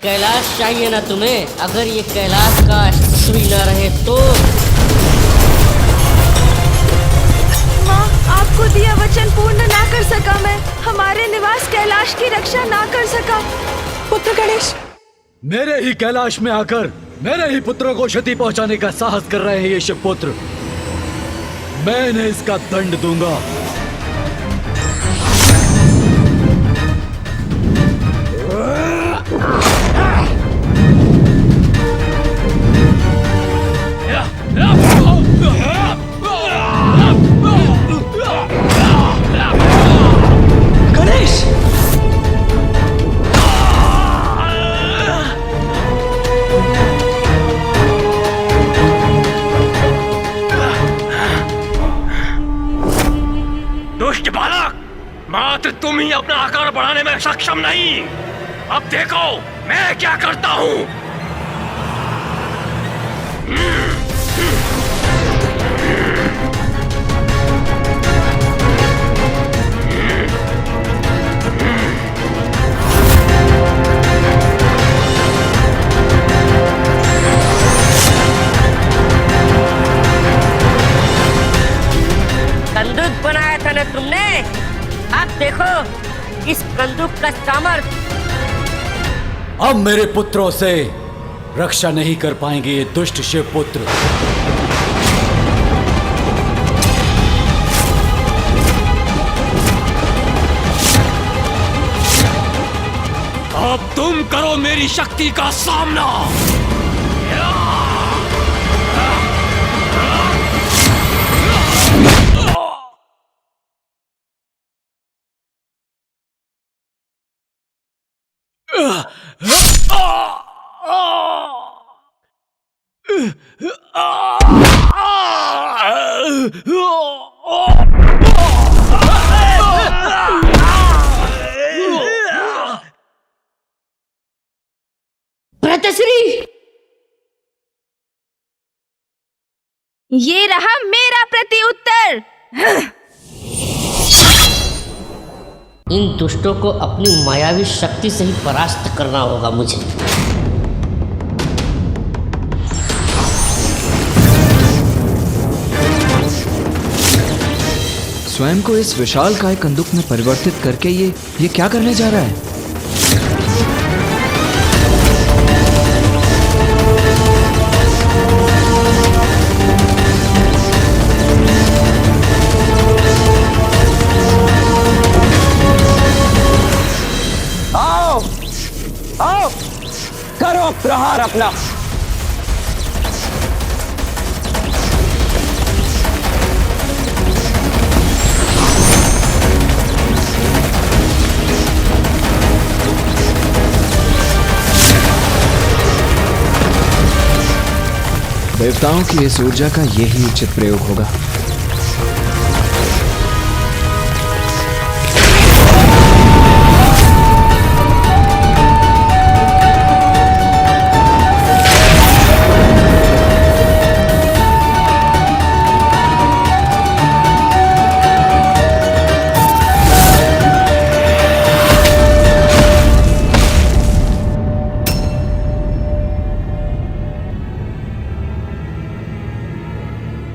कैलाश चाहिए ना तुम्हें? अगर ये कैलाश का अस्तित्व न रहे तो। माँ, आपको दिया वचन पूर्ण ना कर सका मैं। हमारे निवास कैलाश की रक्षा ना कर सका। पुत्र गणेश, मेरे ही कैलाश में आकर मेरे ही पुत्रों को क्षति पहुंचाने का साहस कर रहे हैं ये शिवपुत्र। मैं इन्हें इसका दंड दूंगा। गणेश! दुष्ट बालक, मात्र तुम ही अपना आकार बढ़ाने में सक्षम नहीं। अब देखो मैं क्या करता हूँ। बंदूक बनाया था ना तुमने? अब देखो इस बंदूक का सामर्थ्य। अब मेरे पुत्रों से रक्षा नहीं कर पाएंगे ये दुष्ट शिवपुत्र। अब तुम करो मेरी शक्ति का सामना। भ्राताश्री, ये रहा मेरा प्रति उत्तर। इन दुष्टों को अपनी मायावी शक्ति से ही परास्त करना होगा मुझे। स्वयं को इस विशालकाय कंदुक में परिवर्तित करके ये क्या करने जा रहा है? आओ, आओ, करो प्रहार अपना। देवताओं की इस ऊर्जा का यही उचित प्रयोग होगा।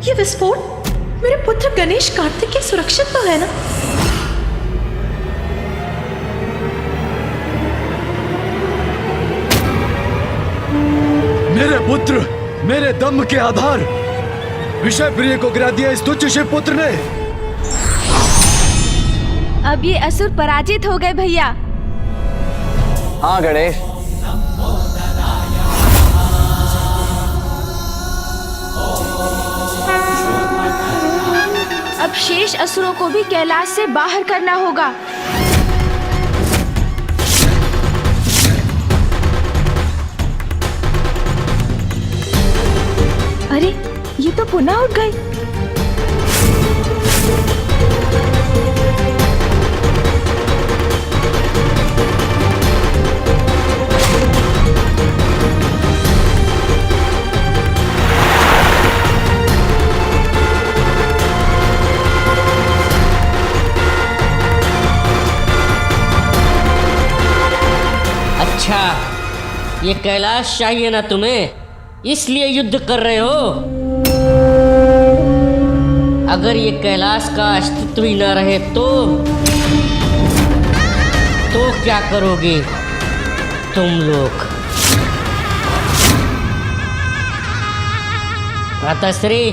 ये विस्फोट मेरे पुत्र गणेश कार्तिकेय सुरक्षित तो है ना? मेरे पुत्र, मेरे दम के आधार विषय प्रिय को गिरा दिया इस तुच्छ शिवपुत्र ने। अब ये असुर पराजित हो गए भैया। हाँ गणेश, अब शेष असुरों को भी कैलाश से बाहर करना होगा। अरे, ये तो पुनः उठ गई। ये कैलाश चाहिए ना तुम्हें, इसलिए युद्ध कर रहे हो। अगर ये कैलाश का अस्तित्व ही ना रहे तो क्या करोगे तुम लोग? भ्राताश्री,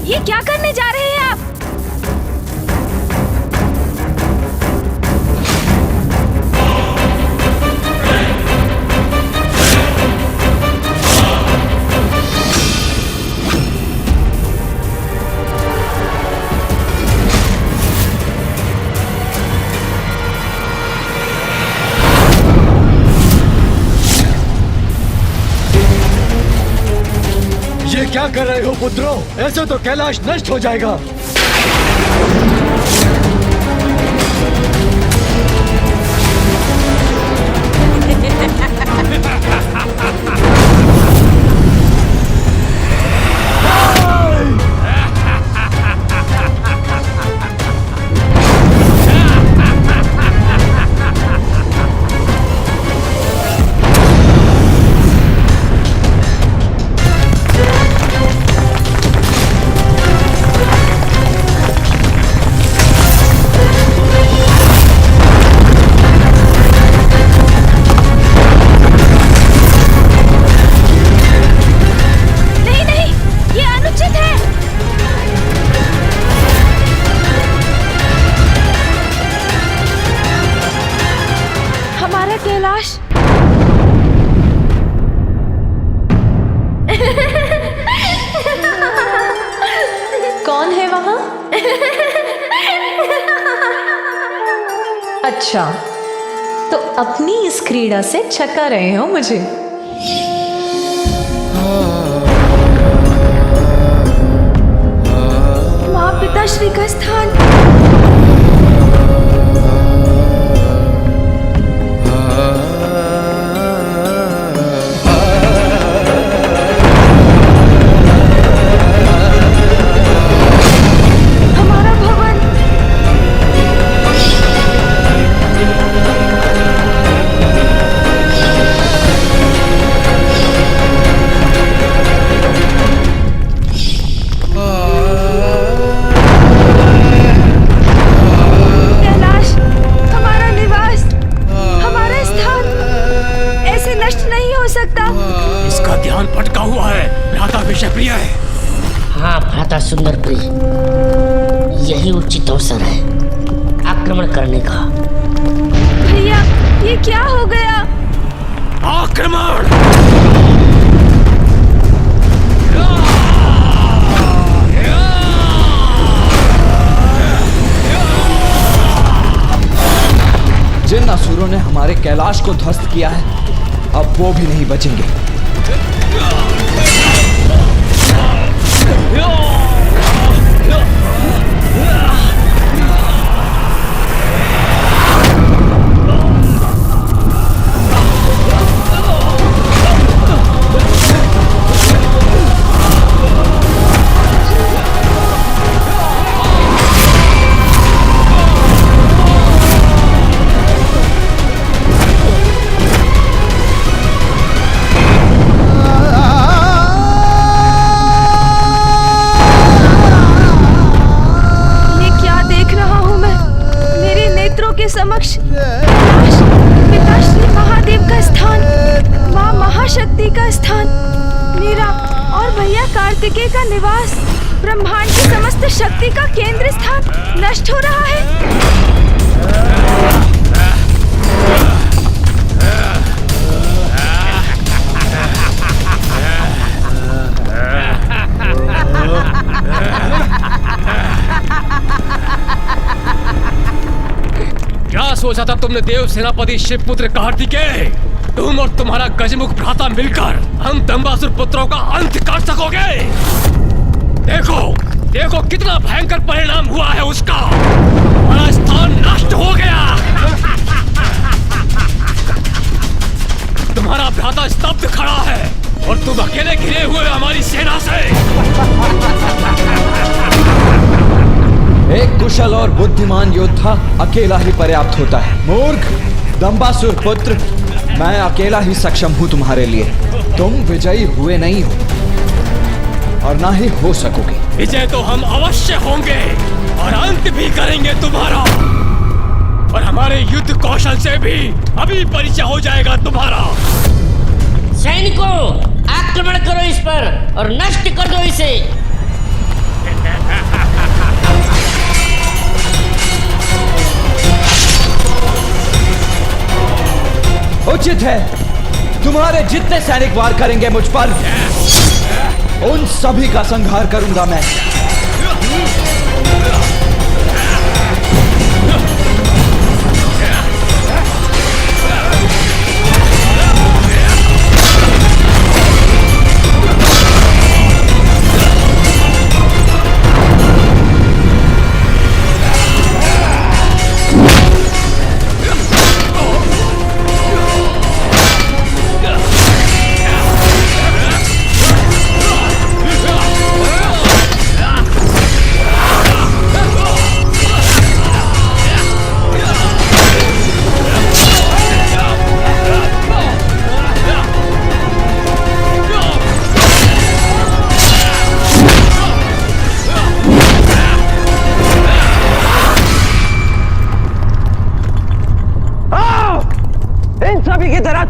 ये क्या करने जा रहे हैं आप? ये क्या कर रहे हो पुत्रों? ऐसे तो कैलाश नष्ट हो जाएगा। कैलाश, कौन है वहां? अच्छा, तो अपनी इस क्रीड़ा से छका रहे हो मुझे। माँ पिताश्री का स्थान। इसका ध्यान भटका हुआ है, भ्राता विषयप्रिय है। हाँ भ्राता सुंदर प्रिय, यही उचित अवसर है आक्रमण करने का। भैया, ये क्या हो गया? आक्रमण! जिन असुरों ने हमारे कैलाश को ध्वस्त किया है, अब वो भी नहीं बचेंगे। समक्ष कैलाश, पिताश्री महादेव का स्थान, माँ महाशक्ति का स्थान, मेरा और भैया कार्तिकेय का निवास, ब्रह्मांड की समस्त शक्ति का केंद्र स्थान नष्ट हो रहा है। क्या सोचा था तुमने देव सेनापति शिवपुत्र कार्तिकेय? तुम और तुम्हारा गजमुख भ्राता मिलकर हम दंबासुर पुत्रों का अंत कर सकोगे? देखो देखो कितना भयंकर परिणाम हुआ है उसका। हमारा स्थान नष्ट हो गया। तुम्हारा भ्राता स्तब्ध खड़ा है और तुम अकेले घिरे हुए हमारी सेना से। एक कुशल और बुद्धिमान योद्धा अकेला ही पर्याप्त होता है। मूर्ख दंबासुर पुत्र, मैं अकेला ही सक्षम हूं तुम्हारे लिए। तुम विजयी हुए नहीं हो और ना ही हो सकोगे। विजय तो हम अवश्य होंगे और अंत भी करेंगे तुम्हारा, और हमारे युद्ध कौशल से भी अभी परिचय हो जाएगा तुम्हारा। सैनिकों, आक्रमण करो इस पर और नष्ट कर दो इसे। उचित है, तुम्हारे जितने सैनिक वार करेंगे मुझ पर, उन सभी का संहार करूंगा मैं।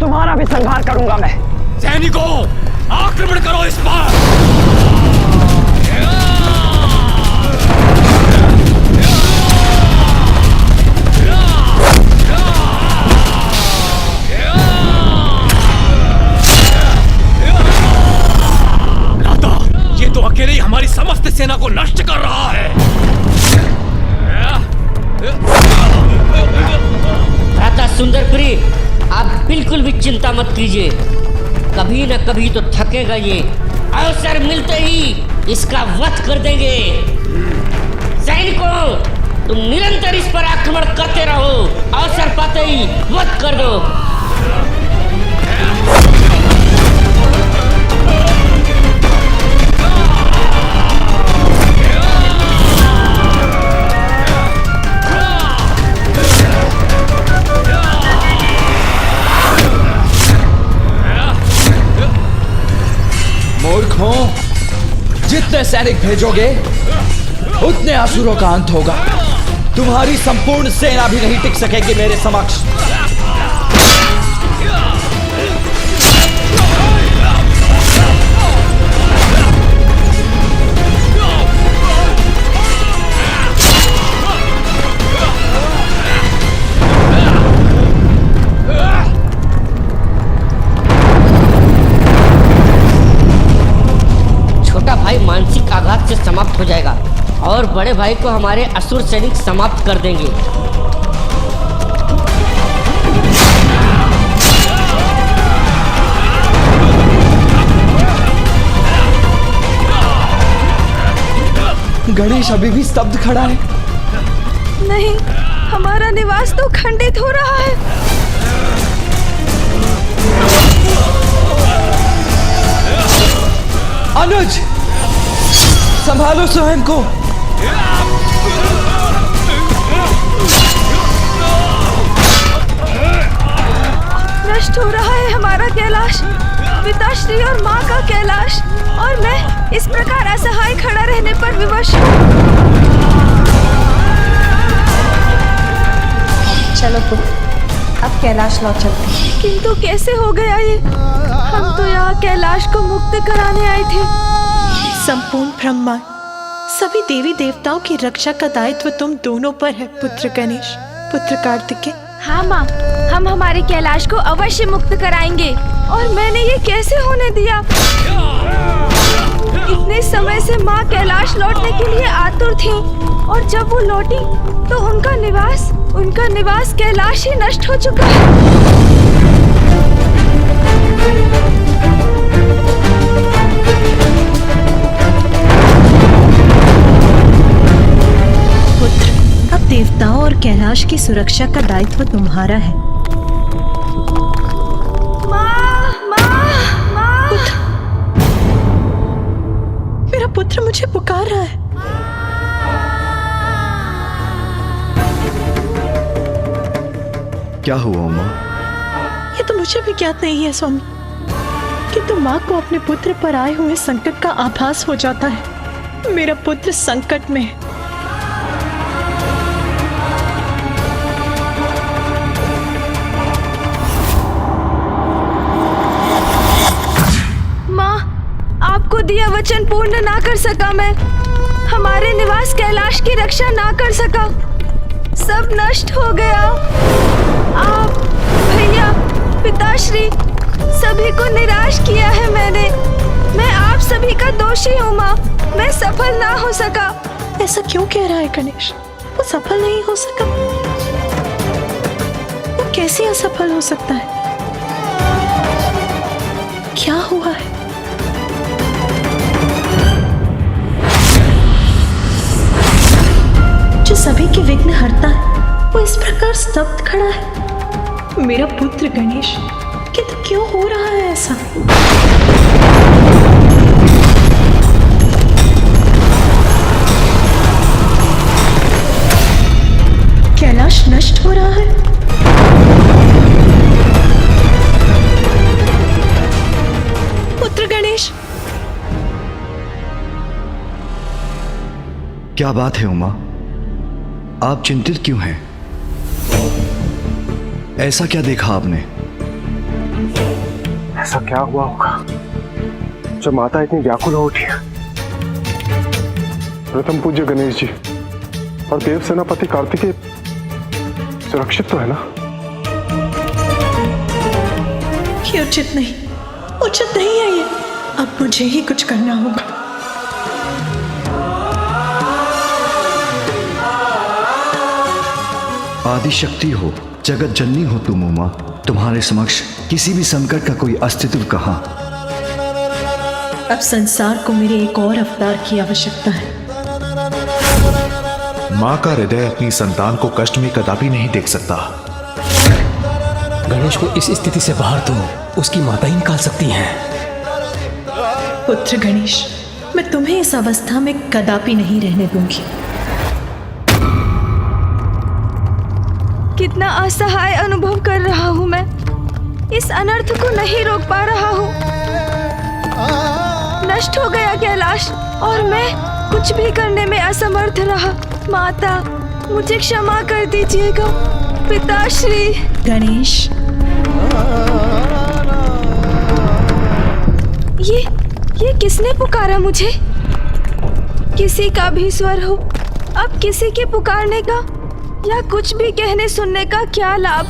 तुम्हारा भी संहार करूंगा मैं। सैनिकों, आक्रमण करो इस पर। लाता, ये तो अकेले ही हमारी समस्त सेना को नष्ट कर रहा है। भ्राता सुंदरप्रिय, आप बिल्कुल भी चिंता मत कीजिए, कभी न कभी तो थकेगा ये। अवसर मिलते ही इसका वध कर देंगे। सैनिकों, तुम निरंतर इस पर आक्रमण करते रहो, अवसर पाते ही वध कर दो। मूर्खों, जितने सैनिक भेजोगे उतने असुरों का अंत होगा। तुम्हारी संपूर्ण सेना भी नहीं टिक सकेगी मेरे समक्ष। मानसिक आघात से समाप्त हो जाएगा और बड़े भाई को हमारे असुर सैनिक समाप्त कर देंगे। गणेश अभी भी स्तब्ध खड़ा है। नहीं, हमारा निवास तो खंडित हो रहा है। अनुज, संभालो स्वयं को। नष्ट हो रहा है हमारा कैलाश, पिताश्री और माँ का कैलाश, और मैं इस प्रकार असहाय खड़ा रहने पर विवश हूँ। चलो पुत्र, अब कैलाश लौट चलते हैं। किंतु कैसे हो गया ये? हम तो यहाँ कैलाश को मुक्त कराने आए थे। संपूर्ण ब्रह्मांड, सभी देवी देवताओं की रक्षा का दायित्व तुम दोनों पर है पुत्र गणेश, पुत्र कार्तिकेय। हाँ माँ, हम हमारे कैलाश को अवश्य मुक्त कराएंगे। और मैंने ये कैसे होने दिया? इतने समय से माँ कैलाश लौटने के लिए आतुर थी, और जब वो लौटी तो उनका निवास कैलाश ही नष्ट हो चुका है। पुत्र, अब देवताओं और कैलाश की सुरक्षा का दायित्व तुम्हारा है। मेरा पुत्र मुझे पुकार रहा है। क्या हुआ उमा? ये तो मुझे भी ज्ञात नहीं है स्वामी, किंतु माँ को अपने पुत्र पर आए हुए संकट का आभास हो जाता है। मेरा पुत्र संकट में है। माँ, आपको दिया वचन पूर्ण ना कर सका मैं, हमारे निवास कैलाश की रक्षा ना कर सका, सब नष्ट हो गया। आप, भैया, पिताश्री, सभी को निराश किया है मैंने। मैं आप सभी का दोषी हूँ माँ, मैं सफल ना हो सका। ऐसा क्यों कह रहा है गणेश? वो सफल नहीं हो सका? वो कैसे असफल हो सकता है? क्या हुआ है? जो सभी के विघ्न हरता है, वो इस प्रकार स्तब्ध खड़ा है। मेरा पुत्र गणेश, किंतु क्यों हो रहा है ऐसा? कैलाश नष्ट हो रहा है। पुत्र गणेश, क्या बात है उमा? आप चिंतित क्यों हैं? ऐसा क्या देखा आपने? ऐसा क्या हुआ होगा जब माता इतनी व्याकुल हो उठी? प्रथम पूज्य गणेश जी और देव सेनापति कार्तिकेय सुरक्षित तो है ना? ये उचित नहीं है ये। अब मुझे ही कुछ करना होगा। आदि शक्ति हो, जगत जननी हो तुम उमा। तुम्हारे समक्ष किसी भी संकट का कोई अस्तित्व कहाँ? अब संसार को मेरे एक और अवतार की आवश्यकता है। माँ का हृदय अपनी संतान को कष्ट में कदापि नहीं देख सकता। गणेश को इस स्थिति से बाहर तुम उसकी माता ही निकाल सकती हैं। पुत्र गणेश, मैं तुम्हें इस अवस्था में कदापि नहीं रहने दूंगी। कितना असहाय अनुभव कर रहा हूँ मैं, इस अनर्थ को नहीं रोक पा रहा हूँ। नष्ट हो गया कैलाश और मैं कुछ भी करने में असमर्थ रहा। माता, मुझे क्षमा कर दीजिएगा। पिताश्री। गणेश, ये किसने पुकारा मुझे? किसी का भी स्वर हो, अब किसी के पुकारने का या कुछ भी कहने सुनने का क्या लाभ?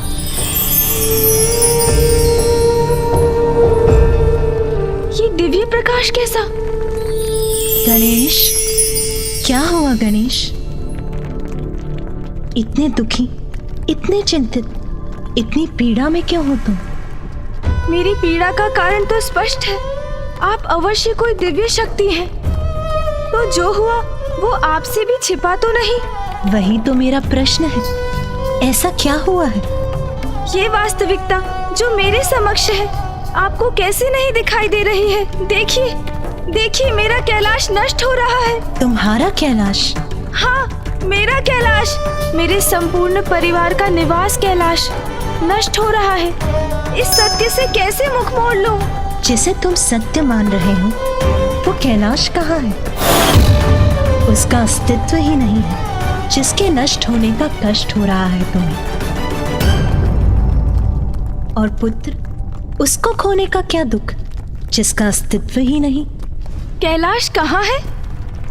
ये दिव्य प्रकाश कैसा? गणेश, क्या हुआ गणेश? इतने दुखी, इतने चिंतित, इतनी पीड़ा में क्यों हो तुम? मेरी पीड़ा का कारण तो स्पष्ट है। आप अवश्य कोई दिव्य शक्ति हैं। तो जो हुआ वो आपसे भी छिपा तो नहीं? वही तो मेरा प्रश्न है। ऐसा क्या हुआ है? ये वास्तविकता जो मेरे समक्ष है आपको कैसे नहीं दिखाई दे रही है? देखिए, देखिए, मेरा कैलाश नष्ट हो रहा है। तुम्हारा कैलाश? हाँ, मेरा कैलाश, मेरे संपूर्ण परिवार का निवास कैलाश नष्ट हो रहा है। इस सत्य से कैसे मुख मोड़ लूं? जिसे तुम सत्य मान रहे हो वो कैलाश कहाँ है? उसका अस्तित्व ही नहीं है, जिसके नष्ट होने का कष्ट हो रहा है तुम्हें। और पुत्र, उसको खोने का क्या दुख, जिसका अस्तित्व ही नहीं? कैलाश कहाँ है?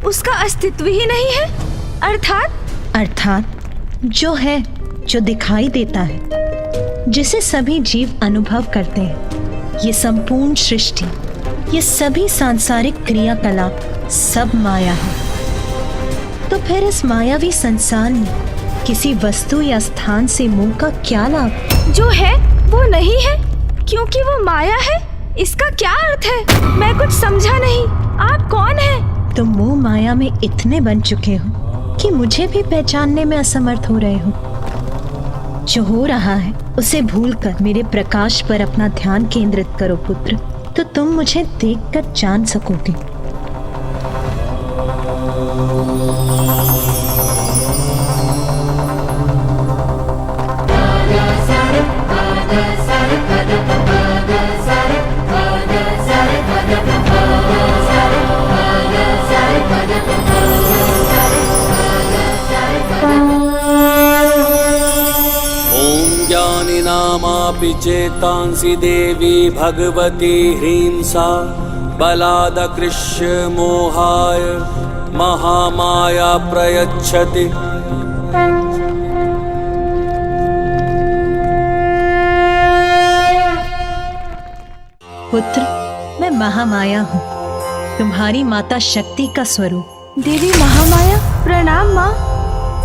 उसका अस्तित्व ही नहीं है। अर्थात जो है, जो दिखाई देता है, जिसे सभी जीव अनुभव करते हैं। ये संपूर्ण सृष्टि, ये सभी सांसारिक क्रियाकलाप सब माया है। तो फिर इस मायावी संसार में किसी वस्तु या स्थान से मोह का क्या लाभ? जो है वो नहीं है क्योंकि वो माया है। इसका क्या अर्थ है? मैं कुछ समझा नहीं। आप कौन हैं? तुम मोह माया में इतने बन चुके हो कि मुझे भी पहचानने में असमर्थ हो रहे हो। जो हो रहा है उसे भूलकर मेरे प्रकाश पर अपना ध्यान केंद्रित करो पुत्र, तो तुम मुझे देखकर जान सकोगे। नामापि चेतांसि देवी भगवती ह्रीं सा बलादकृष्य मोहाय महामाया प्रयच्छति। पुत्र, मैं महामाया हूँ, तुम्हारी माता शक्ति का स्वरूप। देवी महामाया, प्रणाम माँ।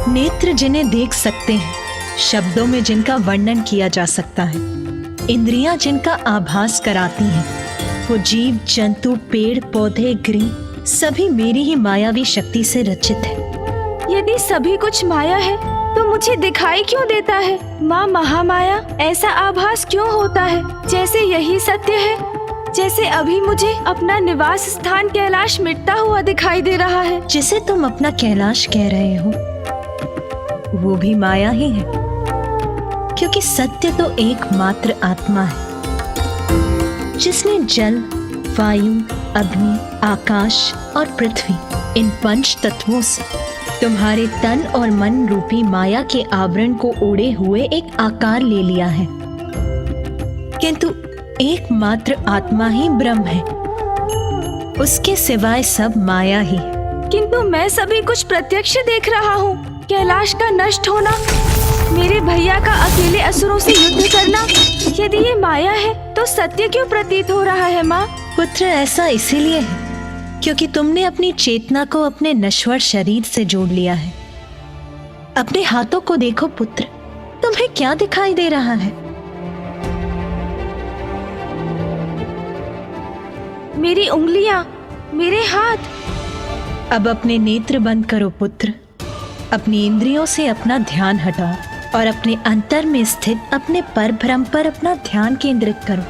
नेत्र जिन्हें देख सकते हैं, शब्दों में जिनका वर्णन किया जा सकता है, इंद्रियां जिनका आभास कराती हैं, वो जीव जंतु पेड़ पौधे गृह सभी मेरी ही मायावी शक्ति से रचित है। यदि सभी कुछ माया है तो मुझे दिखाई क्यों देता है? माँ महामाया, ऐसा आभास क्यों होता है जैसे यही सत्य है? जैसे अभी मुझे अपना निवास स्थान कैलाश मिटता हुआ दिखाई दे रहा है। जिसे तुम अपना कैलाश कह रहे हो वो भी माया ही है, क्योंकि सत्य तो एकमात्र आत्मा है जिसने जल, वायु, अग्नि, आकाश और पृथ्वी इन पंच तत्वों से तुम्हारे तन और मन रूपी माया के आवरण को ओढ़े हुए एक आकार ले लिया है। किंतु एकमात्र आत्मा ही ब्रह्म है, उसके सिवाय सब माया ही। किंतु मैं सभी कुछ प्रत्यक्ष देख रहा हूँ। कैलाश का नष्ट होना, मेरे भैया का अकेले असुरों से युद्ध करना, यदि ये माया है तो सत्य क्यों प्रतीत हो रहा है माँ? पुत्र, ऐसा इसीलिए है क्योंकि तुमने अपनी चेतना को अपने नश्वर शरीर से जोड़ लिया है। अपने हाथों को देखो पुत्र, तुम्हें क्या दिखाई दे रहा है? मेरी उंगलियां, मेरे हाथ। अब अपने नेत्र बंद करो पुत्र, अपनी इंद्रियों से अपना ध्यान हटाओ और अपने अंतर में स्थित अपने परब्रह्म पर अपना ध्यान केंद्रित करो।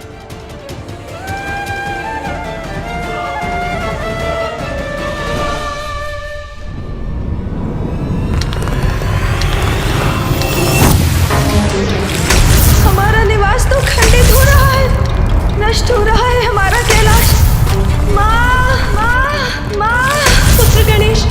हमारा निवास तो खंडित हो रहा है, नष्ट हो रहा है हमारा कैलाश। माँ, माँ, माँ। पुत्र गणेश,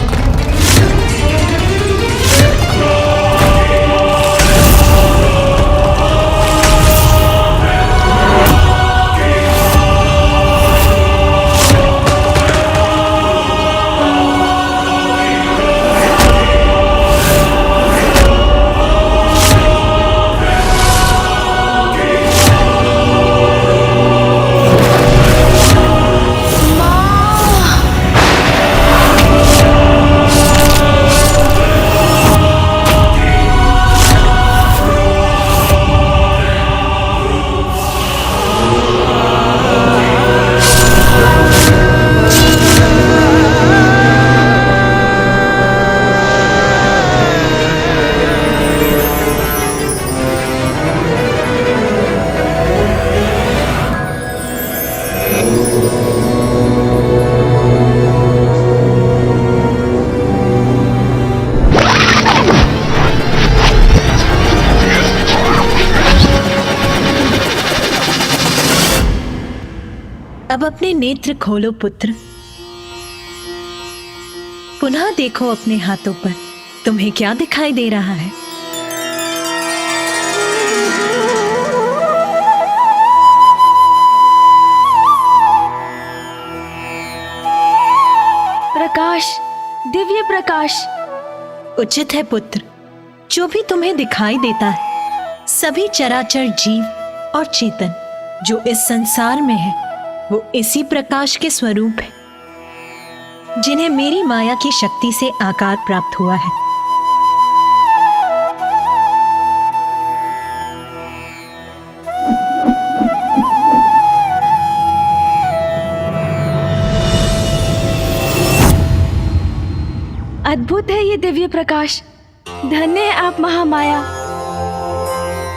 अब अपने नेत्र खोलो पुत्र, पुनः देखो अपने हाथों पर, तुम्हें क्या दिखाई दे रहा है? प्रकाश, दिव्य प्रकाश। उचित है पुत्र, जो भी तुम्हें दिखाई देता है सभी चराचर जीव और चेतन जो इस संसार में है वो इसी प्रकाश के स्वरूप है जिन्हें मेरी माया की शक्ति से आकार प्राप्त हुआ है। अद्भुत है ये दिव्य प्रकाश। धन्य है आप महामाया।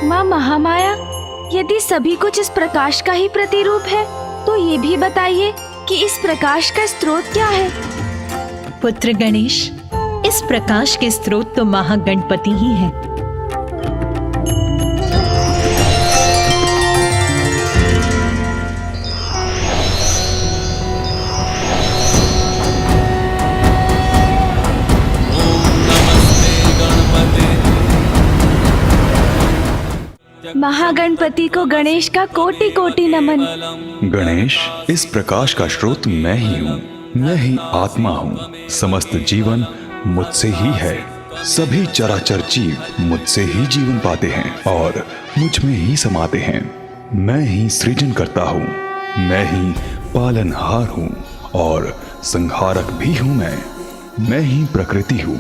माँ महामाया, यदि सभी कुछ इस प्रकाश का ही प्रतिरूप है तो ये भी बताइए कि इस प्रकाश का स्रोत क्या है? पुत्र गणेश, इस प्रकाश के स्रोत तो महागणपति ही है। महागणपति को गणेश का कोटि कोटि नमन। गणेश, इस प्रकाश का स्रोत मैं ही हूँ, मैं ही आत्मा हूँ। समस्त जीवन मुझसे ही है, सभी चराचर जीव मुझसे ही जीवन पाते हैं और मुझ में ही समाते हैं। मैं ही सृजन करता हूँ, मैं ही पालनहार हूँ और संहारक भी हूँ। मैं ही प्रकृति हूँ।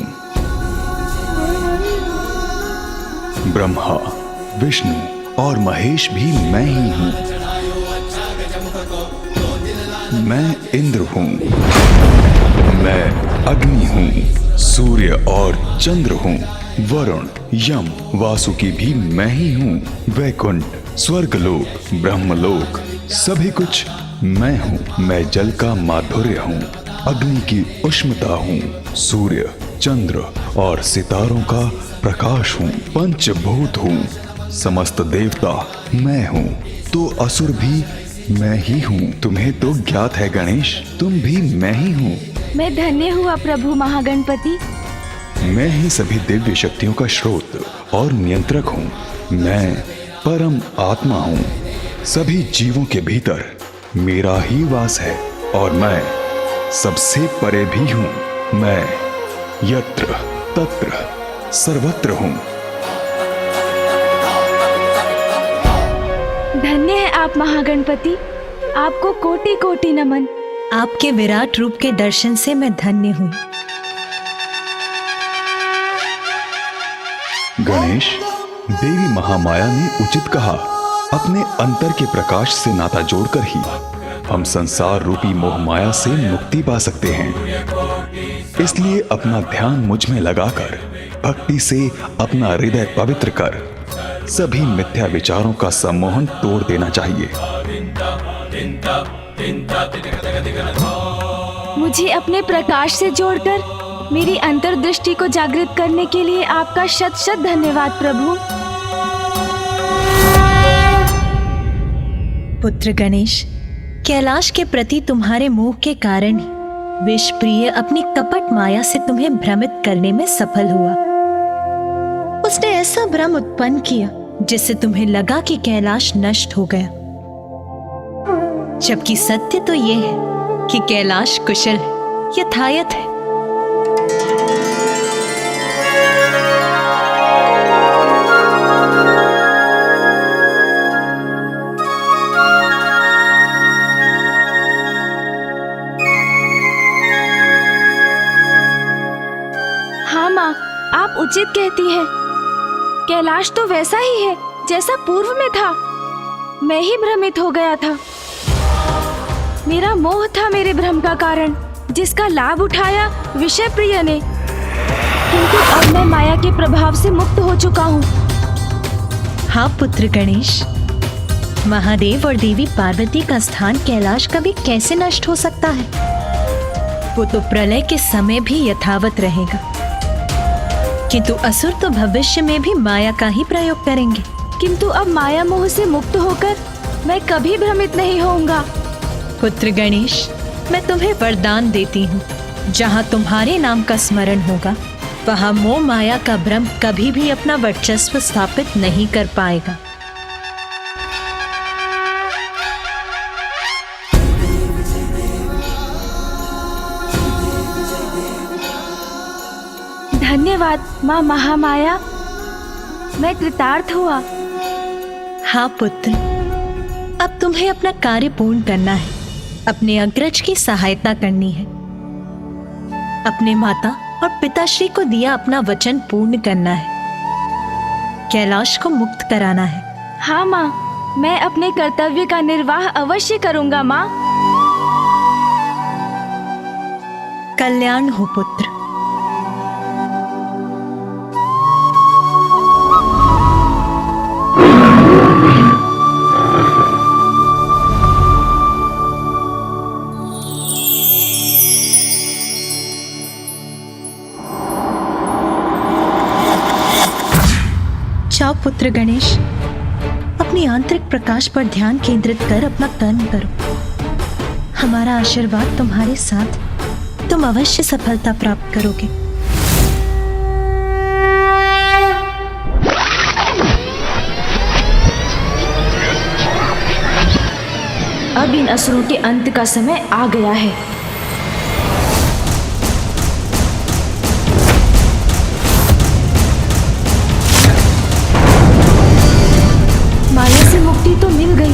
ब्रह्मा, विष्णु और महेश भी मैं ही हूँ। मैं इंद्र हूँ, मैं अग्नि हूँ, सूर्य और चंद्र हूँ, वरुण, यम, वासुकी भी मैं ही हूँ। वैकुंठ, स्वर्गलोक, ब्रह्मलोक, सभी कुछ मैं हूँ। मैं जल का माधुर्य हूँ, अग्नि की उष्णता हूँ, सूर्य, चंद्र और सितारों का प्रकाश हूँ, पंचभूत हूँ, समस्त देवता मैं हूँ, तो असुर भी मैं ही हूँ। तुम्हें तो ज्ञात है गणेश, तुम भी मैं ही हूँ। मैं धन्य हुआ प्रभु महागणपति। मैं ही सभी दिव्य शक्तियों का स्रोत और नियंत्रक हूँ। मैं परम आत्मा हूँ। सभी जीवों के भीतर मेरा ही वास है और मैं सबसे परे भी हूँ। मैं यत्र तत्र सर्वत्र हूँ। धन्य है आप महागणपति, आपको कोटि कोटि नमन। आपके विराट रूप के दर्शन से मैं धन्य हूँ। गणेश, देवी महामाया ने उचित कहा, अपने अंतर के प्रकाश से नाता जोड़कर ही हम संसार रूपी मोह माया से मुक्ति पा सकते हैं। इसलिए अपना ध्यान मुझ में लगाकर भक्ति से अपना हृदय पवित्र कर सभी मिथ्या विचारों का सम्मोहन तोड़ देना चाहिए। मुझे अपने प्रकाश से जोड़कर मेरी अंतर्दृष्टि को जागृत करने के लिए आपका शत शत धन्यवाद प्रभु। पुत्र गणेश, कैलाश के प्रति तुम्हारे मोह के कारण ही विषप्रिय अपनी कपट माया से तुम्हें भ्रमित करने में सफल हुआ। उसने ऐसा भ्रम उत्पन्न किया जिससे तुम्हें लगा कि कैलाश नष्ट हो गया, जबकि सत्य तो यह है कि कैलाश कुशल है, यथायथ है। हाँ माँ, आप उचित कहती हैं। कैलाश तो वैसा ही है जैसा पूर्व में था। मैं ही भ्रमित हो गया था। मेरा मोह था मेरे भ्रम का कारण, जिसका लाभ उठाया विषय प्रिय ने। किंतु अब मैं माया के प्रभाव से मुक्त हो चुका हूँ। हाँ पुत्र गणेश, महादेव और देवी पार्वती का स्थान कैलाश कभी कैसे नष्ट हो सकता है? वो तो प्रलय के समय भी यथावत रहेगा, किंतु असुर तो भविष्य में भी माया का ही प्रयोग करेंगे। किंतु अब माया मोह से मुक्त होकर मैं कभी भ्रमित नहीं होऊंगा। पुत्र गणेश, मैं तुम्हें वरदान देती हूँ, जहाँ तुम्हारे नाम का स्मरण होगा वहाँ मोह माया का भ्रम कभी भी अपना वर्चस्व स्थापित नहीं कर पाएगा। धन्यवाद माँ महामाया, मैं कृतार्थ हुआ। हाँ पुत्र, अब तुम्हें अपना कार्य पूर्ण करना है, अपने अग्रज की सहायता करनी है, अपने माता और पिताश्री को दिया अपना वचन पूर्ण करना है, कैलाश को मुक्त कराना है। हाँ माँ, मैं अपने कर्तव्य का निर्वाह अवश्य करूंगा माँ। कल्याण हो पुत्र। जाओ पुत्र गणेश, अपनी आंतरिक प्रकाश पर ध्यान केंद्रित कर अपना कर्म करो। हमारा आशीर्वाद तुम्हारे साथ, तुम अवश्य सफलता प्राप्त करोगे। अब इन असुरों के अंत का समय आ गया है। माया से मुक्ति तो मिल गई,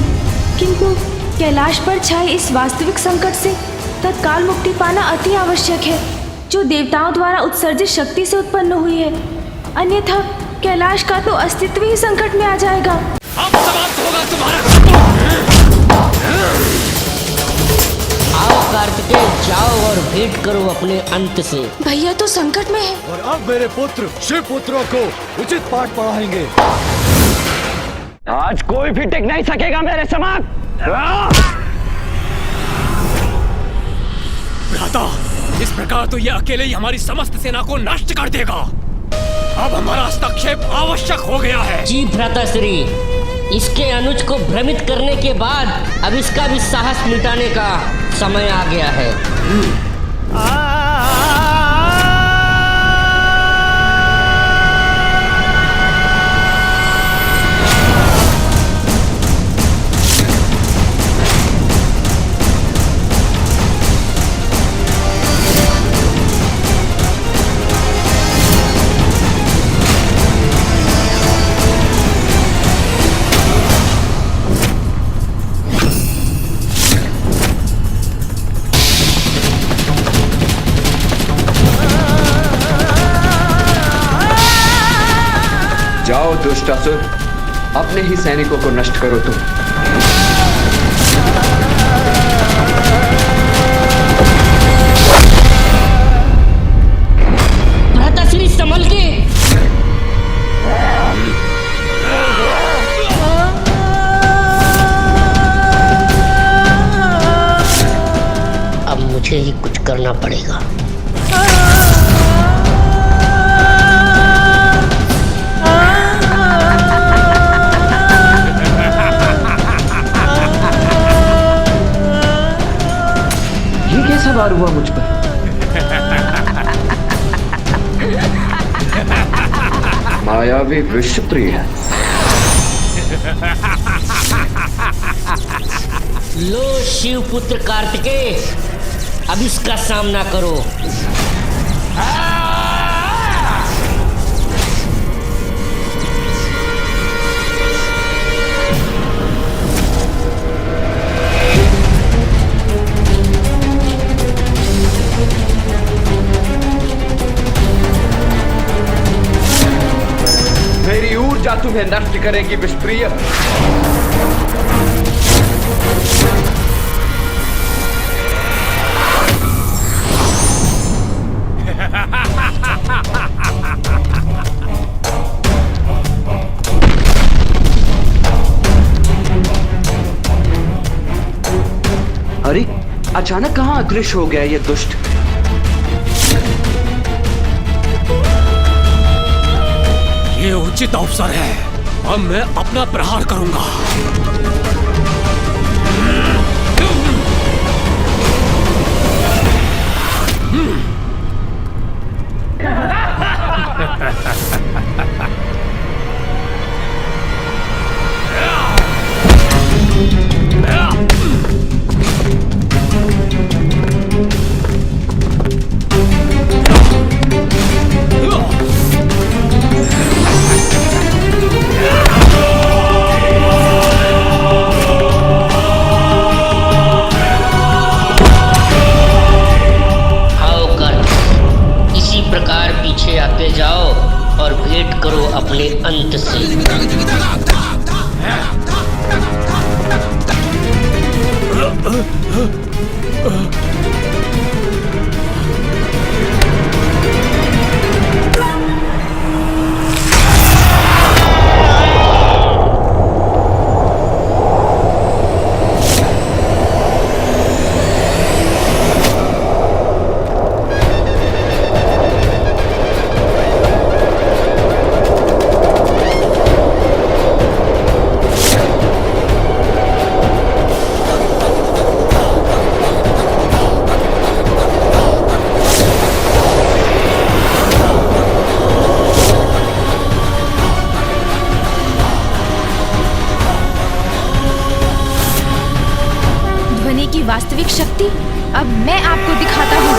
किंतु कैलाश पर छाए इस वास्तविक संकट से तत्काल मुक्ति पाना अति आवश्यक है, जो देवताओं द्वारा उत्सर्जित शक्ति से उत्पन्न हुई है। अन्यथा कैलाश का तो अस्तित्व ही संकट में आ जाएगा। अब समाप्त होगा तुम्हारा। आओ कार्तिकेय, जाओ और भेंट करो अपने अंत से। भैया तो संकट में है। और अब मेरे पुत्र शिव पुत्रों को उचित पाठ पढ़ाएंगे। आज कोई भी टिक नहीं सकेगा मेरे समान। भ्राता, इस प्रकार तो ये अकेले ही हमारी समस्त सेना को नष्ट कर देगा। अब हमारा हस्तक्षेप आवश्यक हो गया है। जी भ्राताश्री, इसके अनुज को भ्रमित करने के बाद अब इसका भी साहस मिटाने का समय आ गया है। जाओ दुष्ट असुर, अपने ही सैनिकों को नष्ट करो तुम। भ्राताश्री संभल के। अब मुझे ही कुछ करना पड़ेगा। सवार हुआ मुझ पर। मायावी विश्वप्रिय है। लो शिव पुत्र कार्तिकेय, अब इसका सामना करो। मेरी ऊर्जा तुम्हें नष्ट करेगी विषप्रिय। अरे अचानक कहां अदृश्य हो गया ये दुष्ट। ये उचित अवसर है, अब मैं अपना प्रहार करूंगा। जाओ और भेंट करो अपने अंत से। महाशक्ति, अब मैं आपको दिखाता हूँ।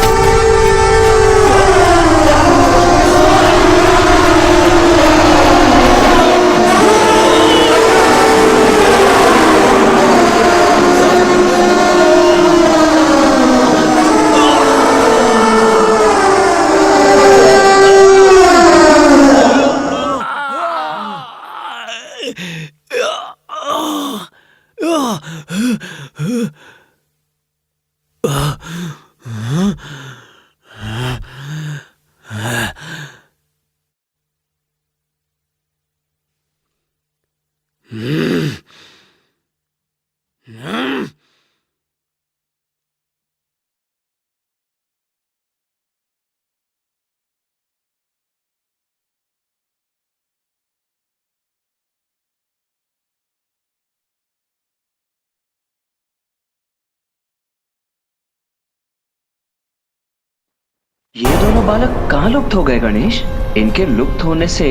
ये दोनों बालक कहाँ लुप्त हो गए गणेश? इनके लुप्त होने से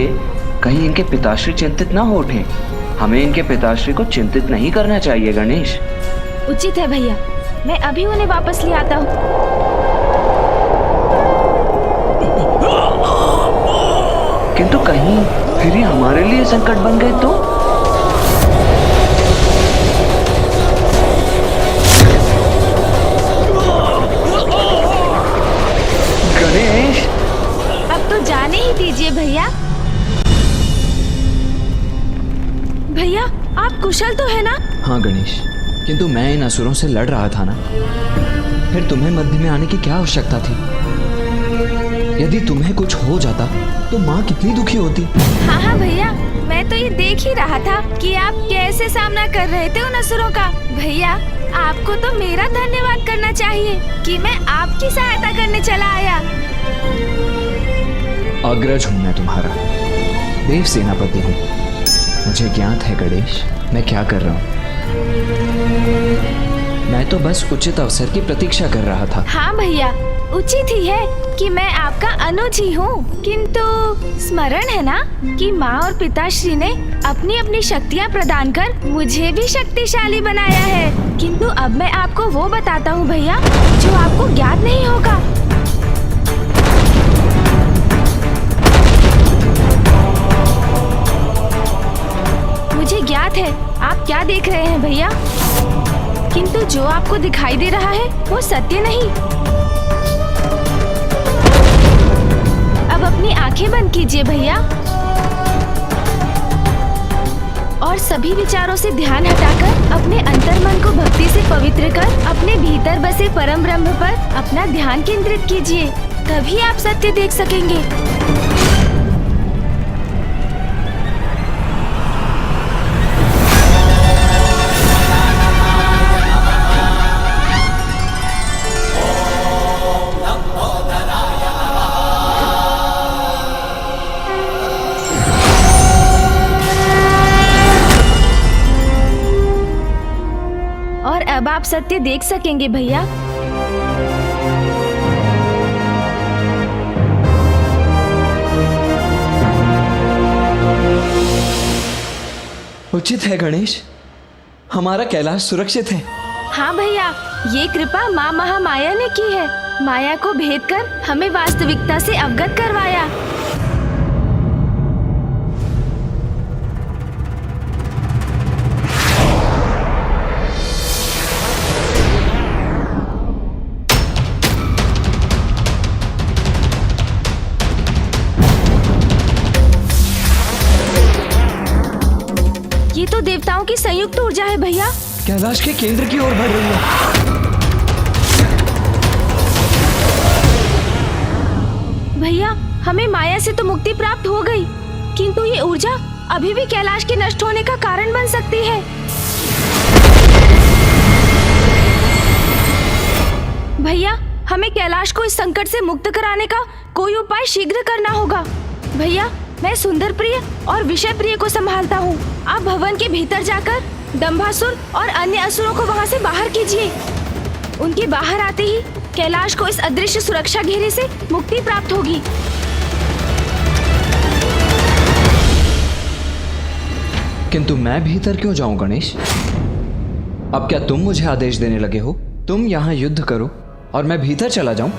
कहीं इनके पिताश्री चिंतित ना हो उठे। हमें इनके पिताश्री को चिंतित नहीं करना चाहिए गणेश। उचित है भैया, मैं अभी उन्हें वापस ले आता हूँ। किंतु कहीं फिर ये हमारे लिए संकट बन गए तो? गणेश, अब तो जाने ही दीजिए भैया। भैया, आप कुशल तो है ना? हाँ गणेश, किंतु मैं इन असुरों से लड़ रहा था ना, फिर तुम्हें मध्य में आने की क्या आवश्यकता थी? यदि तुम्हें कुछ हो जाता तो माँ कितनी दुखी होती। हाँ हाँ भैया, मैं तो ये देख ही रहा था कि आप कैसे सामना कर रहे थे उन असुरों का। भैया, आपको तो मेरा धन्यवाद करना चाहिए कि मैं आपकी सहायता करने चला आया। अग्रज हूँ मैं तुम्हारा, देव सेनापति हूँ। मुझे ज्ञात है गणेश, मैं क्या कर रहा हूँ। मैं तो बस उचित अवसर की प्रतीक्षा कर रहा था। हाँ भैया, उचित ही है कि मैं आपका अनुज ही हूँ, किंतु स्मरण है ना कि माँ और पिताश्री ने अपनी अपनी शक्तियाँ प्रदान कर मुझे भी शक्तिशाली बनाया है। किंतु अब मैं आपको वो बताता हूँ भैया, जो आपको ज्ञात नहीं होगा। मुझे ज्ञात है आप क्या देख रहे हैं भैया, किंतु जो आपको दिखाई दे रहा है वो सत्य नहीं। अब अपनी आंखें बंद कीजिए भैया और सभी विचारों से ध्यान हटाकर अपने अंतर्मन को भक्ति से पवित्र कर अपने भीतर बसे परम ब्रह्म पर अपना ध्यान केंद्रित कीजिए, तभी आप सत्य देख सकेंगे। अब आप सत्य देख सकेंगे भैया। उचित है गणेश, हमारा कैलाश सुरक्षित है। हाँ भैया, ये कृपा माँ महामाया ने की है। माया को भेद कर हमें वास्तविकता से अवगत करवाया। ये तो देवताओं की संयुक्त ऊर्जा है भैया, कैलाश के केंद्र की ओर बढ़ रही है। भैया, हमें माया से तो मुक्ति प्राप्त हो गई, किंतु ये ऊर्जा अभी भी कैलाश के नष्ट होने का कारण बन सकती है। भैया, हमें कैलाश को इस संकट से मुक्त कराने का कोई उपाय शीघ्र करना होगा। भैया, मैं सुंदर प्रिय और विषय प्रिय को संभालता हूँ। आप भवन के भीतर जाकर दंभासुर और अन्य असुरों को वहाँ से बाहर कीजिए। उनके बाहर आते ही कैलाश को इस अदृश्य सुरक्षा घेरे से मुक्ति प्राप्त होगी। किंतु मैं भीतर क्यों जाऊं गणेश? अब क्या तुम मुझे आदेश देने लगे हो तुम यहाँ युद्ध करो और मैं भीतर चला जाऊं।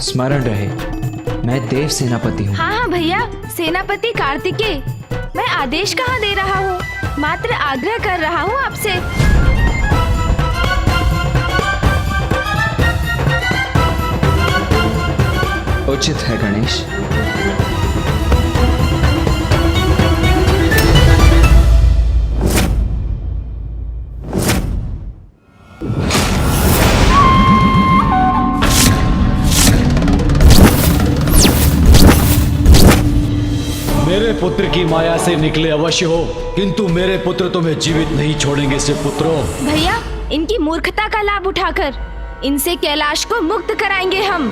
स्मरण रहे, मैं देव सेनापति हूँ। हाँ हाँ भैया, सेनापति कार्तिकेय, मैं आदेश कहाँ दे रहा हूँ, मात्र आग्रह कर रहा हूँ आपसे। उचित है गणेश। मेरे पुत्र की माया से निकले अवश्य हो, किंतु मेरे पुत्र तुम्हें जीवित नहीं छोड़ेंगे शिव पुत्रों। भैया, इनकी मूर्खता का लाभ उठाकर इनसे कैलाश को मुक्त कराएंगे हम।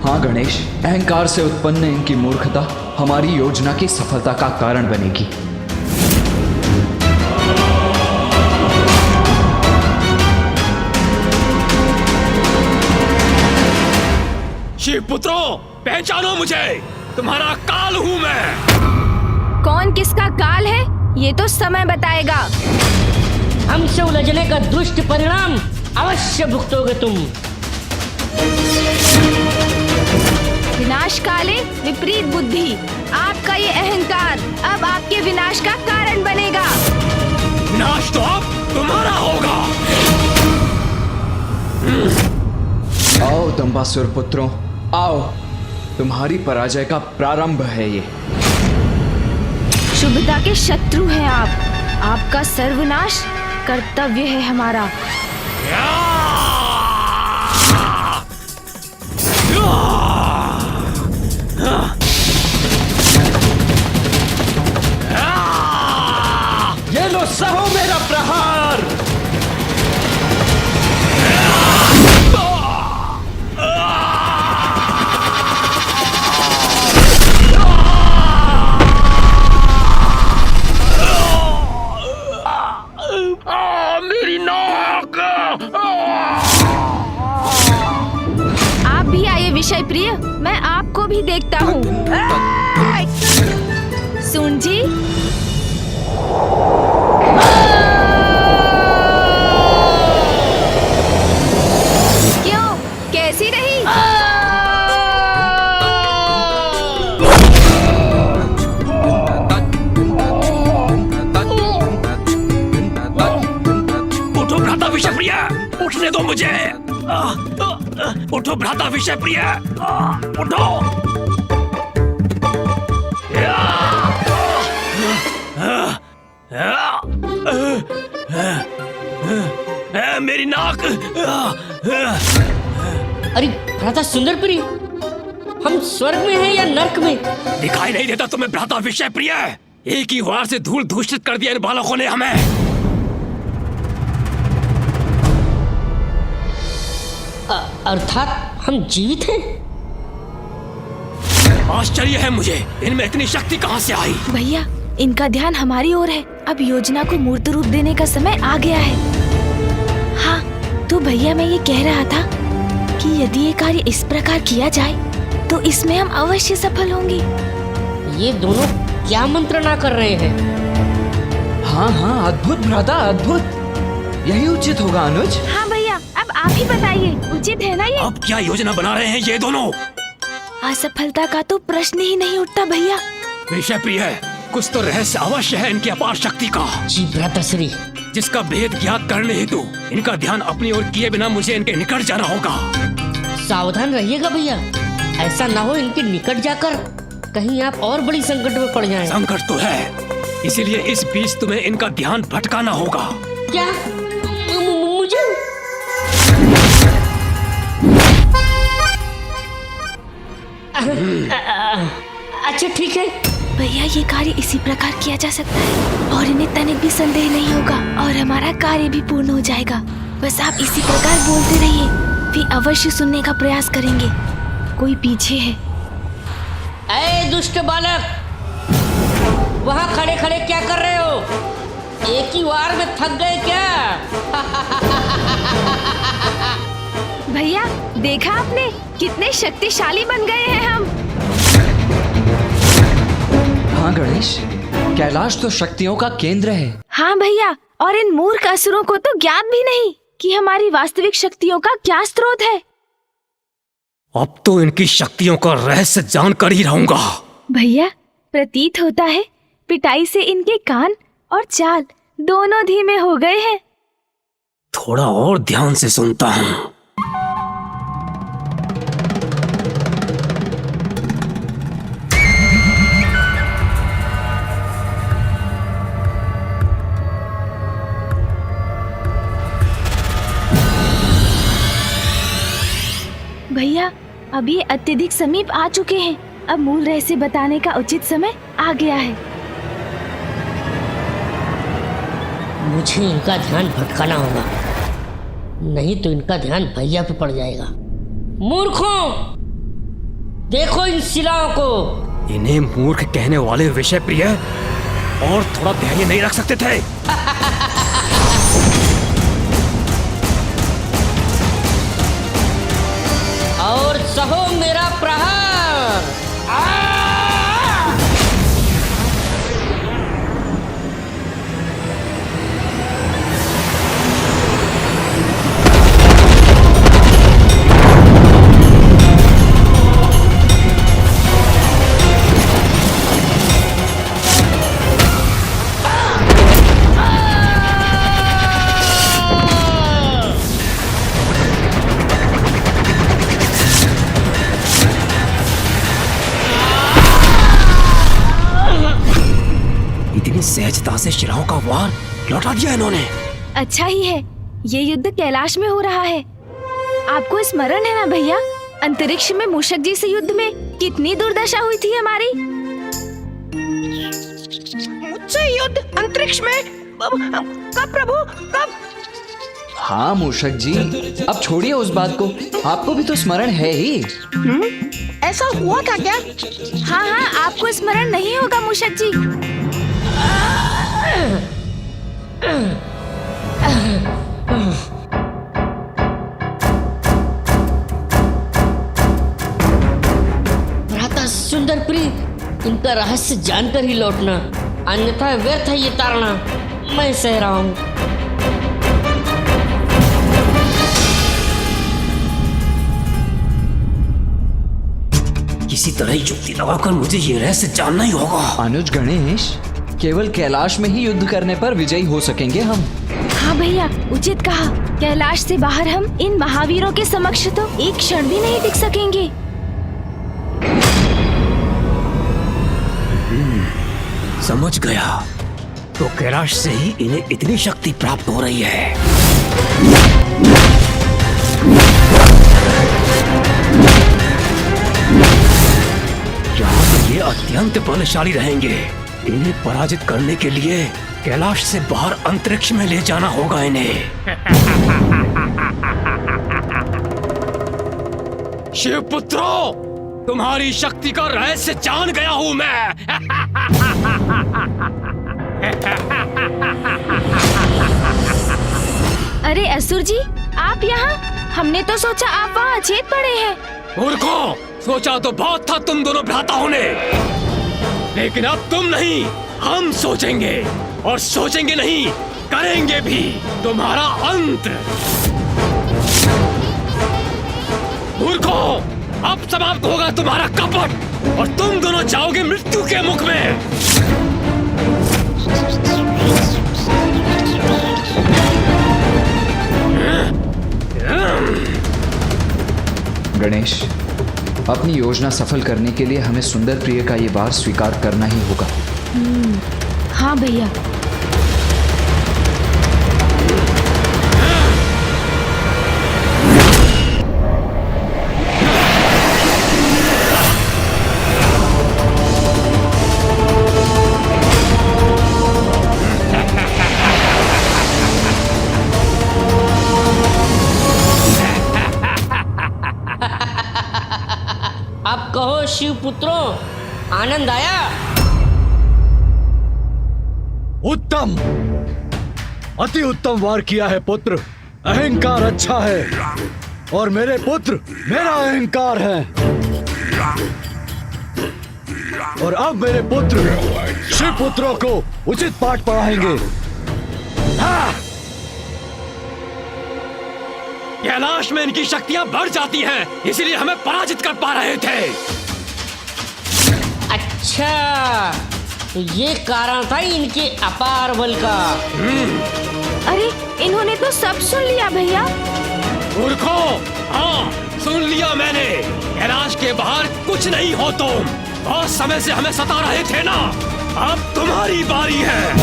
हाँ गणेश, अहंकार से उत्पन्न इनकी मूर्खता हमारी योजना की सफलता का कारण बनेगी। शिव पुत्रों, पहचानो मुझे, तुम्हारा काल हूँ मैं। कौन किसका काल है ये तो समय बताएगा। हमसे उलझने का दुष्ट परिणाम अवश्य भुगतोगे तुम। विनाश काले विपरीत बुद्धि, आपका ये अहंकार अब आपके विनाश का कारण बनेगा। विनाश तो अब तुम्हारा होगा। आओ दंबासुर पुत्रों, आओ, तुम्हारी पराजय का प्रारंभ है ये। शुभता के शत्रु हैं आप, आपका सर्वनाश कर्तव्य है हमारा। ये लो सहो मेरा प्रहार। मेरी नाक। आप भी आइए विषय प्रिय, मैं आपको भी देखता हूँ। सुन जी, क्यों, कैसी रही? उठो भ्राता विषप्रिय, उठने दो मुझे। उठो भ्राता विषप्रिय, उठो। मेरी नाक। अरे भ्राता सुंदरप्रिय, हम स्वर्ग में हैं या नर्क में? दिखाई नहीं देता तुम्हें भ्राता विषप्रिय? एक ही वार से धूल दूषित कर दिया इन बालकों ने हमें। अर्थात हम जीवित हैं? आश्चर्य है मुझे, इनमें इतनी शक्ति कहां से आई? भैया, इनका ध्यान हमारी ओर है। अब योजना को मूर्त रूप देने का समय आ गया है। हाँ, तो भैया मैं ये कह रहा था कि यदि ये कार्य इस प्रकार किया जाए तो इसमें हम अवश्य सफल होंगे। ये दोनों क्या मंत्रणा कर रहे हैं? हाँ हाँ, अद्भुत भ्राता, अद्भुत। यही उचित होगा अनुज। हाँ भैया, अब आप ही बताइए, उचित है ना ये? अब क्या योजना बना रहे हैं ये दोनों? असफलता का तो प्रश्न ही नहीं उठता भैया। विषयप्रिय, कुछ तो रहस्य अवश्य है इनकी अपार शक्ति का। जी भ्राताश्री, जिसका भेद ज्ञात करने हेतु इनका ध्यान अपनी ओर किए बिना मुझे इनके निकट जाना होगा। सावधान रहिएगा भैया, ऐसा ना हो इनके निकट जाकर कहीं आप और बड़ी संकट में पड़ जाएं। संकट तो है, इसीलिए इस बीच तुम्हें इनका ध्यान भटकाना होगा। क्या मुझे? अच्छा ठीक है भैया, ये कार्य इसी प्रकार किया जा सकता है और इन्हें तनिक भी संदेह नहीं होगा और हमारा कार्य भी पूर्ण हो जाएगा। बस आप इसी प्रकार बोलते रहिए, वे अवश्य सुनने का प्रयास करेंगे। कोई पीछे है। ऐ दुष्ट बालक, वहाँ खड़े खड़े क्या कर रहे हो? एक ही वार में थक गए क्या? भैया, देखा आपने कितने शक्तिशाली बन गए हैं हम। हाँ गणेश, कैलाश तो शक्तियों का केंद्र है। हाँ भैया, और इन मूर्ख असुरों को तो ज्ञात भी नहीं कि हमारी वास्तविक शक्तियों का क्या स्रोत है। अब तो इनकी शक्तियों का रहस्य जानकर ही रहूंगा। भैया, प्रतीत होता है पिटाई से इनके कान और चाल दोनों धीमे हो गए हैं। थोड़ा और ध्यान से सुनता हूँ। भैया, अभी अत्यधिक समीप आ चुके हैं। अब मूल रहस्य बताने का उचित समय आ गया है। मुझे इनका ध्यान भटकाना होगा, नहीं तो इनका ध्यान भैया पे पड़ जाएगा। मूर्खों, देखो इन शिलाओं को। इन्हें मूर्ख कहने वाले विषय प्रिय और थोड़ा धैर्य नहीं रख सकते थे। और सहो मेरा प्रहार। इतनी सहजता से शिलाओं का वार लौटा दिया इन्होंने। अच्छा ही है, ये युद्ध कैलाश में हो रहा है। आपको स्मरण है ना भैया, अंतरिक्ष में मूषक जी से युद्ध में कितनी दुर्दशा हुई थी हमारी। मुझसे युद्ध अंतरिक्ष में? कब प्रभु, कब? हाँ मूषक जी, अब छोड़िए उस बात को, आपको भी तो स्मरण है ही। ऐसा हुआ था क्या? हाँ हाँ, आपको स्मरण नहीं होगा मूषक जी। भ्राता सुंदर प्रिय, इनका रहस्य जानकर ही लौटना, अन्यथा व्यर्थ है ये ताड़ना। मैं सह रहा हूँ। किसी तरह युक्ति लगाकर मुझे ये रहस्य जानना ही होगा। अनुज गणेश, केवल कैलाश में ही युद्ध करने पर विजयी हो सकेंगे हम। हाँ भैया, उचित कहा। कैलाश से बाहर हम इन महावीरों के समक्ष तो एक क्षण भी नहीं टिक सकेंगे। समझ गया, तो कैलाश से ही इन्हें इतनी शक्ति प्राप्त हो रही है। यहाँ तो ये अत्यंत बलशाली रहेंगे। इन्हें पराजित करने के लिए कैलाश से बाहर अंतरिक्ष में ले जाना होगा इन्हें। शिवपुत्रों, तुम्हारी शक्ति का रहस्य जान गया हूं मैं। अरे असुर जी, आप यहाँ? हमने तो सोचा आप वहाँ अचेत पड़े हैं। मूर्खों, सोचा तो बहुत था तुम दोनों भ्राताओं ने, लेकिन अब तुम नहीं, हम सोचेंगे, और सोचेंगे नहीं, करेंगे भी तुम्हारा अंत। मूर्खों, अब समाप्त होगा तुम्हारा कपट और तुम दोनों जाओगे मृत्यु के मुख में। गणेश, अपनी योजना सफल करने के लिए हमें सुंदर प्रिय का ये वार स्वीकार करना ही होगा। हाँ भैया। अब कहो शिव पुत्रों, आनंद आया? उत्तम, अति उत्तम वार किया है पुत्र। अहंकार अच्छा है और मेरे पुत्र मेरा अहंकार है। और अब मेरे पुत्र शिव पुत्रों को उचित पाठ पढ़ाएंगे। हाँ। कैलाश में इनकी शक्तियां बढ़ जाती हैं, इसीलिए हमें पराजित कर पा रहे थे। अच्छा, तो ये कारण था इनके अपार बल का। अरे इन्होंने तो सब सुन लिया भैया। मूर्खों, हाँ सुन लिया मैंने। कैलाश के बाहर कुछ नहीं हो तुम। बहुत समय से हमें सता रहे थे ना, अब तुम्हारी बारी है।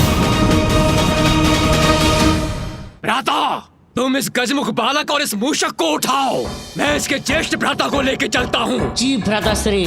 भ्राता, तुम इस गजमुख बालक और इस मूषक को उठाओ। मैं इसके ज्येष्ठ भ्राता को लेके चलता हूँ। जी भ्राताश्री।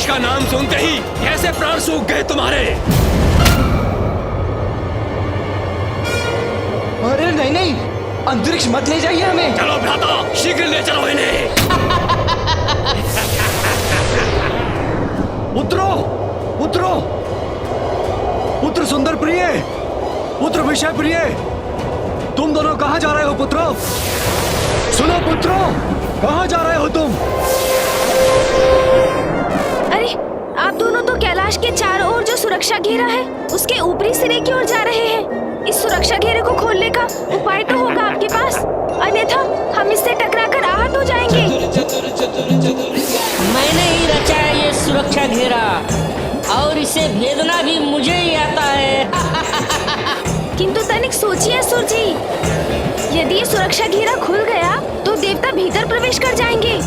का नाम सुनते ही कैसे प्राण सूख गए तुम्हारे। अरे नहीं नहीं, अंतरिक्ष मत ले जाइए हमें। चलो भ्राता, शीघ्र ले चलो इन्हें। पुत्रो, पुत्रो, पुत्र सुंदर प्रिय, पुत्र विषय प्रिय, तुम दोनों कहाँ जा रहे हो पुत्रो? सुनो पुत्रो, कहाँ जा रहे हो तुम? अरे आप दोनों तो कैलाश के चारों ओर जो सुरक्षा घेरा है उसके ऊपरी सिरे की ओर जा रहे हैं। इस सुरक्षा घेरे को खोलने का उपाय तो होगा आपके पास, अन्यथा हम इससे टकराकर आहत हो जाएंगे। मैंने ही रचा है ये सुरक्षा घेरा और इसे भेदना भी मुझे ही आता है। किंतु तनिक सोचिए असुर जी, यदि ये सुरक्षा घेरा खुल गया तो देवता भीतर प्रवेश कर जाएंगे।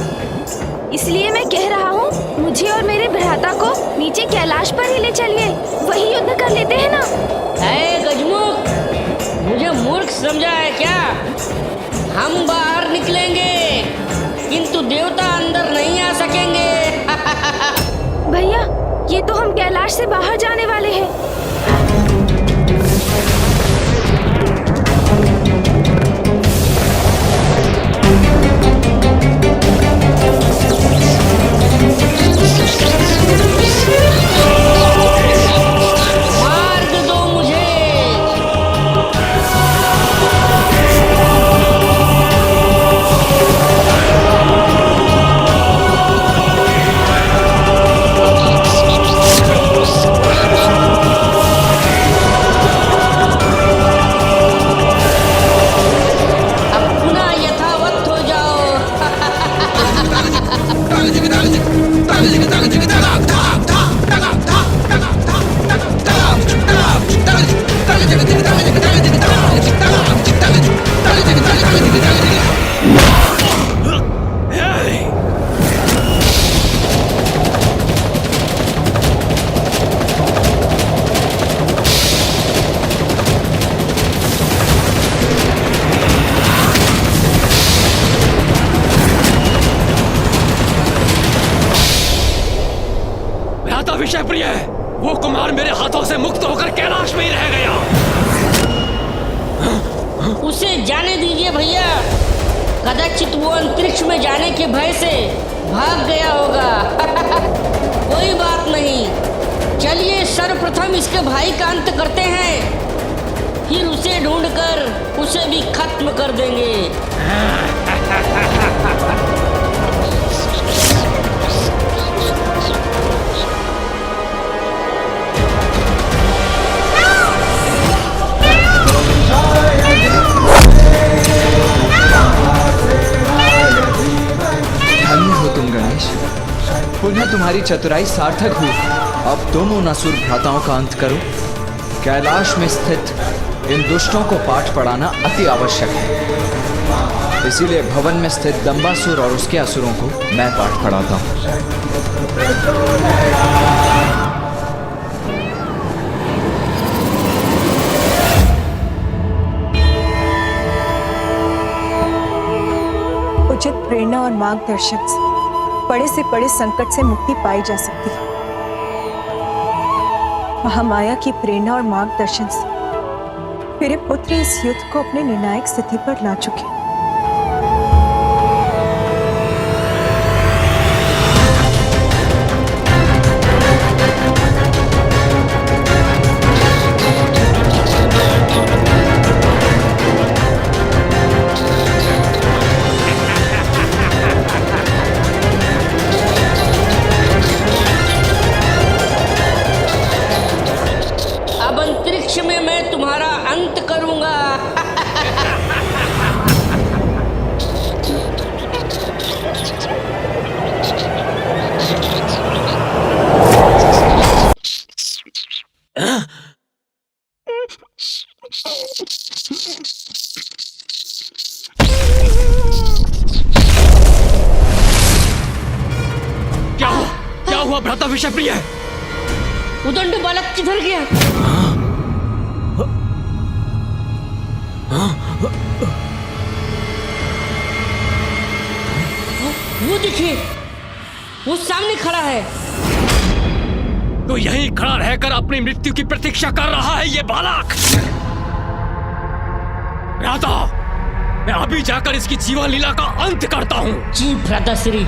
इसलिए मैं कह रहा हूँ, मुझे और मेरे भ्राता को नीचे कैलाश पर ही ले चलिए, वही युद्ध कर लेते हैं ना। ऐ गजमुख, मुझे मूर्ख समझा है क्या? हम बाहर निकलेंगे किंतु देवता अंदर नहीं आ सकेंगे। भैया, ये तो हम कैलाश से बाहर जाने वाले हैं। विषय प्रिय, वो कुमार मेरे हाथों से मुक्त होकर कैलाश में ही रह गया। उसे जाने दीजिए भैया, कदाचित वो अंतरिक्ष में जाने के भय से भाग गया होगा। कोई बात नहीं, चलिए सर्वप्रथम इसके भाई का अंत करते हैं, फिर उसे ढूंढकर उसे भी खत्म कर देंगे। पुनः तुम्हारी चतुराई सार्थक हुई। अब तुम उन असुर भ्राताओं का अंत करो। कैलाश में स्थित इन दुष्टों को पाठ पढ़ाना अति आवश्यक है। इसीलिए भवन में स्थित दंबासुर और उसके असुरों को मैं पाठ पढ़ाता हूँ। उचित प्रेरणा और मार्गदर्शन से बड़े से बड़े संकट से मुक्ति पाई जा सकती है। महामाया की प्रेरणा और मार्गदर्शन से मेरे पुत्र इस युद्ध को अपने निर्णायक स्थिति पर ला चुके। अब अंतरिक्ष में मैं तुम्हारा अंत करूंगा। क्या हुआ भ्राता विषय प्रिय? उदंड बालक किधर गया? वो देखिए, वो सामने खड़ा है। तो यहीं खड़ा रहकर अपनी मृत्यु की प्रतीक्षा कर रहा है ये बालक। भ्राता, मैं अभी जाकर इसकी जीवन लीला का अंत करता हूँ। जी भ्राता श्री।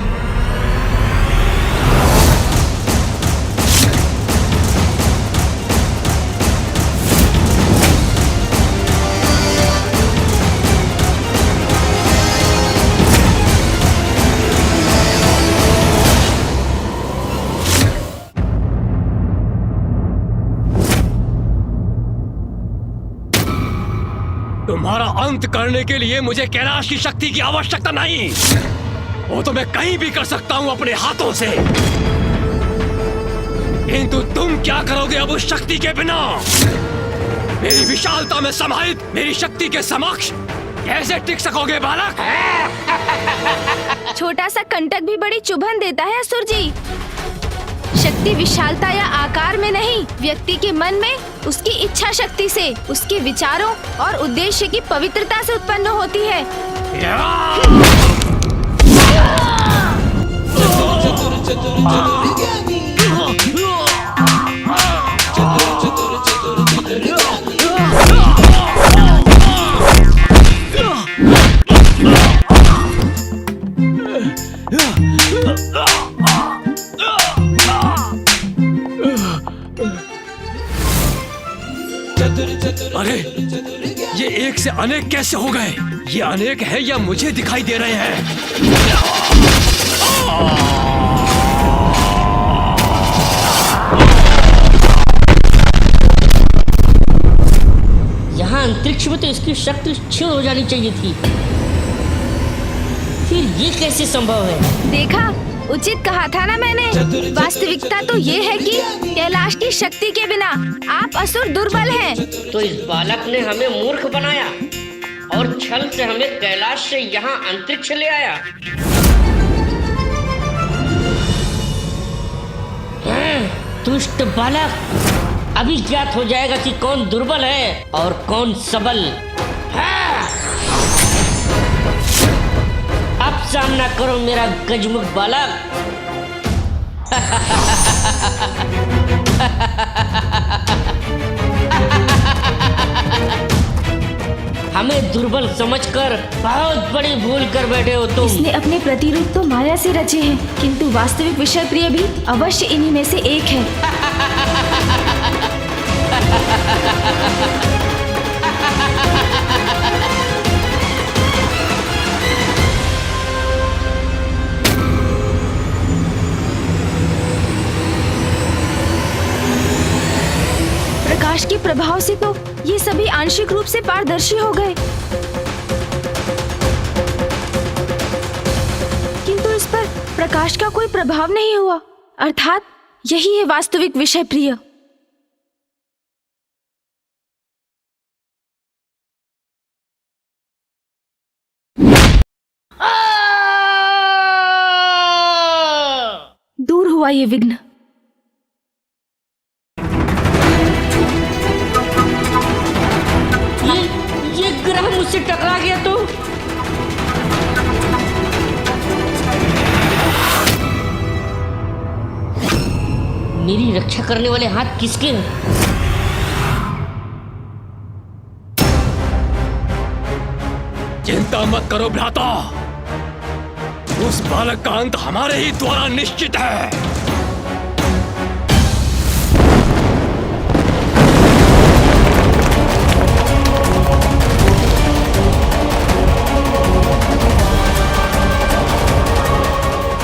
तुम्हारा अंत करने के लिए मुझे कैलाश की शक्ति की आवश्यकता नहीं। वो तो मैं कहीं भी कर सकता हूं अपने हाथों से। किंतु तुम क्या करोगे अब उस शक्ति के बिना? मेरी विशालता में समाहित मेरी शक्ति के समक्ष कैसे टिक सकोगे बालक? छोटा सा कंटक भी बड़ी चुभन देता है असुर जी। शक्ति विशालता या आकार में नहीं, व्यक्ति के मन में उसकी इच्छा शक्ति से, उसके विचारों और उद्देश्य की पवित्रता से उत्पन्न होती है। अरे ये एक से अनेक कैसे हो गए? ये अनेक है या मुझे दिखाई दे रहे हैं? यहाँ अंतरिक्ष में तो इसकी शक्ति क्षीण हो जानी चाहिए थी, फिर ये कैसे संभव है? देखा, उचित कहा था ना मैंने। वास्तविकता तो ये है कि कैलाश की शक्ति के बिना आप असुर दुर्बल हैं। तो इस बालक ने हमें मूर्ख बनाया और छल से हमें कैलाश से यहाँ अंतरिक्ष ले आया। दुष्ट बालक, अभी ज्ञात हो जाएगा कि कौन दुर्बल है और कौन सबल। अब सामना करो मेरा गजमुख बालक। हमें दुर्बल समझकर बहुत बड़ी भूल कर बैठे हो तुम। इसने अपने प्रतिरूप तो माया से रचे हैं, किंतु वास्तविक विषय प्रिय भी अवश्य इन्हीं में से एक है। प्रकाश के प्रभाव से तो ये सभी आंशिक रूप से पारदर्शी हो गए, किंतु इस पर प्रकाश प्रकाश का कोई प्रभाव नहीं हुआ, अर्थात यही है वास्तविक विषय प्रिय। दूर हुआ ये विघ्न। ये ग्रह मुझसे टकरा गया तो मेरी रक्षा करने वाले हाथ किसके हैं? चिंता मत करो भ्राता, उस बालक का अंत हमारे ही द्वारा निश्चित है।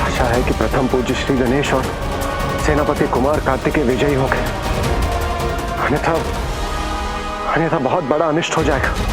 आशा है कि प्रथम पूज्य श्री गणेश और सेनापति कुमार कार्तिकेय विजयी हो गए, अन्यथा बहुत बड़ा अनिष्ट हो जाएगा।